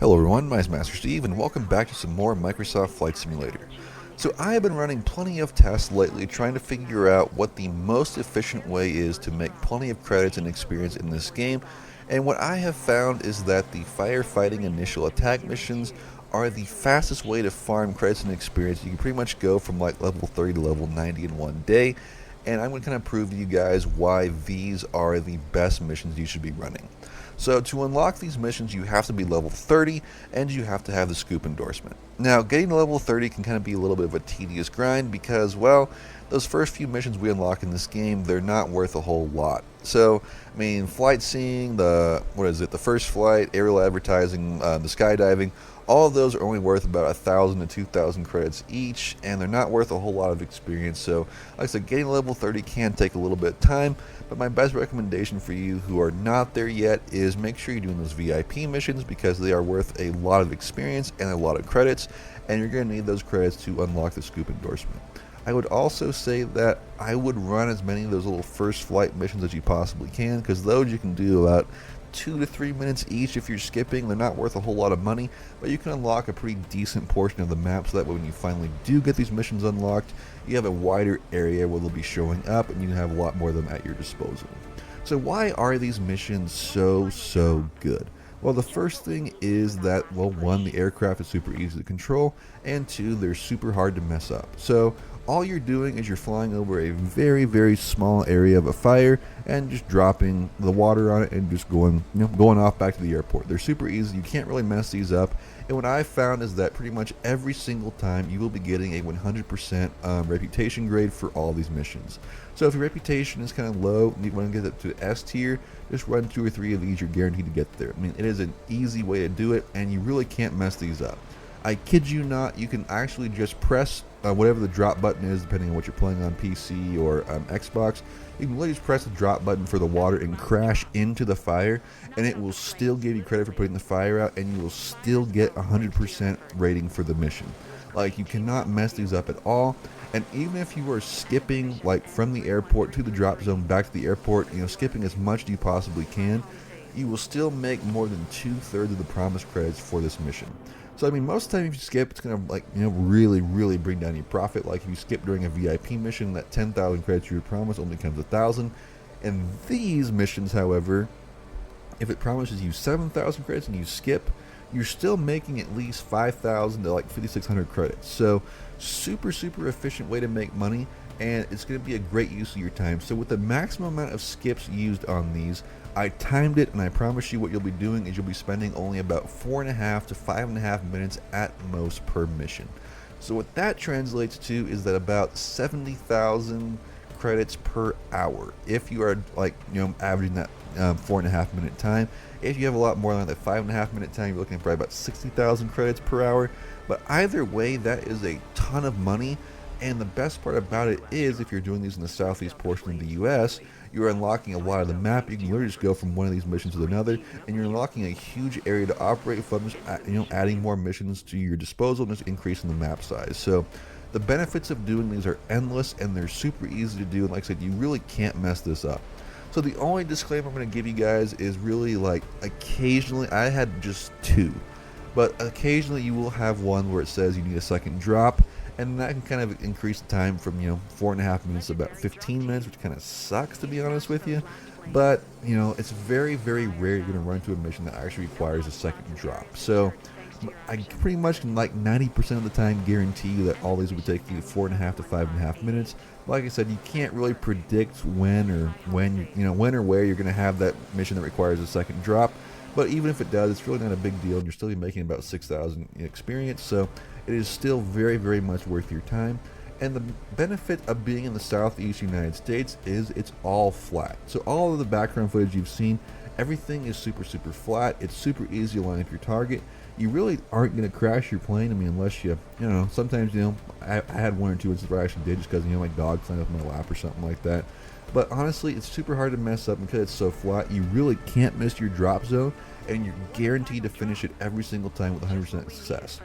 Hello everyone, my name is Master Steve, and welcome back to some more Microsoft Flight Simulator. So I have been running plenty of tests lately trying to figure out what the most efficient way is to make plenty of credits and experience in this game, and what I have found is that the firefighting initial attack missions are the fastest way to farm credits and experience. You can pretty much go from like level 30 to level 90 in one day, and I'm going to kind of prove to you guys why these are the best missions you should be running. So to unlock these missions, you have to be level 30, and you have to have the scoop endorsement. Now, getting to level 30 can kind of be a little bit of a tedious grind because, well, those first few missions we unlock in this game, they're not worth a whole lot. So, I mean, flight seeing, the first flight, aerial advertising, the skydiving, all of those are only worth about 1,000 to 2,000 credits each, and they're not worth a whole lot of experience. So, like I said, getting to level 30 can take a little bit of time, but my best recommendation for you who are not there yet is make sure you're doing those VIP missions because they are worth a lot of experience and a lot of credits, and you're going to need those credits to unlock the scoop endorsement. I would also say that I would run as many of those little first flight missions as you possibly can, because those you can do about 2 to 3 minutes each if you're skipping. They're not worth a whole lot of money, but you can unlock a pretty decent portion of the map, so that way when you finally do get these missions unlocked, you have a wider area where they'll be showing up and you have a lot more of them at your disposal. So why are these missions so good? Well, the first thing is that, well, one, the aircraft is super easy to control, and two, they're super hard to mess up. So all you're doing is you're flying over a very small area of a fire and just dropping the water on it and just going off back to the airport. They're super easy. You can't really mess these up. And what I've found is that pretty much every single time you will be getting a 100% reputation grade for all these missions. So if your reputation is kind of low and you want to get it to S tier, just run 2 or 3 of these. You're guaranteed to get there. I mean, it is an easy way to do it, and you really can't mess these up. I kid you not, you can actually just press whatever the drop button is, depending on what you're playing on PC or Xbox. You can literally just press the drop button for the water and crash into the fire, and it will still give you credit for putting the fire out, and you will still get 100% rating for the mission. Like, you cannot mess these up at all. And even if you are skipping, like, from the airport to the drop zone back to the airport, skipping as much as you possibly can, you will still make more than 2/3 of the promised credits for this mission. So, I mean, most of the time if you skip, it's going to, really bring down your profit. Like, if you skip during a VIP mission, that 10,000 credits you were promised only comes 1,000. And these missions, however, if it promises you 7,000 credits and you skip, you're still making at least 5,000 to like 5,600 credits. So, super efficient way to make money, and it's going to be a great use of your time. So with the maximum amount of skips used on these, I timed it, and I promise you what you'll be doing is you'll be spending only about 4.5 to 5.5 minutes at most per mission. So what that translates to is that about 70,000 credits per hour if you are averaging that 4.5 minute time. If you have a lot more than that 5.5 minute time, you're looking at probably about 60,000 credits per hour. But either way, that is a ton of money. And the best part about it is, if you're doing these in the southeast portion of the US, you're unlocking a lot of the map. You can literally just go from one of these missions to another, and you're unlocking a huge area to operate from, just adding more missions to your disposal and just increasing the map size. So the benefits of doing these are endless, and they're super easy to do. And like I said, you really can't mess this up. So the only disclaimer I'm going to give you guys is really, like, occasionally, I had just 2, but occasionally you will have one where it says you need a second drop, and that can kind of increase the time from 4.5 minutes to about 15 minutes, which kind of sucks, to be honest with you. But it's very rare you're going to run into a mission that actually requires a second drop. So I pretty much can, like, 90% of the time guarantee you that all these will take you 4.5 to 5.5 minutes. Like I said, you can't really predict when or where you're going to have that mission that requires a second drop. But even if it does, it's really not a big deal, and you're still making about 6,000 experience. So it is still very much worth your time. And the benefit of being in the southeast United States is it's all flat. So all of the background footage you've seen, everything is super flat. It's super easy to line up your target. You really aren't going to crash your plane. I mean, unless sometimes, I had 1 or 2 instances where I actually did, just because, my dog climbed up my lap or something like that. But honestly, it's super hard to mess up because it's so flat. You really can't miss your drop zone, and you're guaranteed to finish it every single time with 100% success.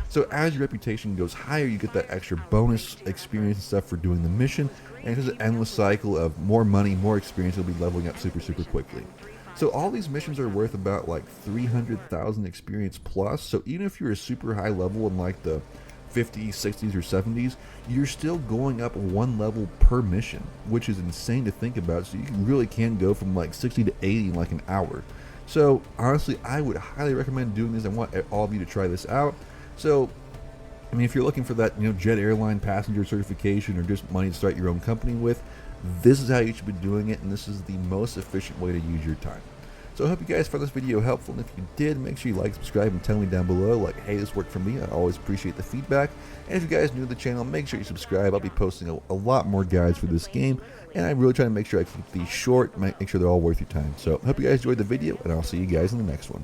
So as your reputation goes higher, you get that extra bonus experience and stuff for doing the mission, and it's just an endless cycle of more money, more experience. You'll be leveling up super quickly. So all these missions are worth about like 300,000 experience plus. So even if you're a super high level in like the 50s, 60s, or 70s, you're still going up one level per mission, which is insane to think about. So you really can go from like 60 to 80 in like an hour. So honestly, I would highly recommend doing this. I want all of you to try this out. So I mean, if you're looking for that, jet airline passenger certification or just money to start your own company with, this is how you should be doing it, and this is the most efficient way to use your time. So I hope you guys found this video helpful, and if you did, make sure you like, subscribe, and tell me down below, like, hey, this worked for me. I always appreciate the feedback. And if you guys are new to the channel, make sure you subscribe. I'll be posting a lot more guides for this game, and I really try to make sure I keep these short, make sure they're all worth your time. So I hope you guys enjoyed the video, and I'll see you guys in the next one.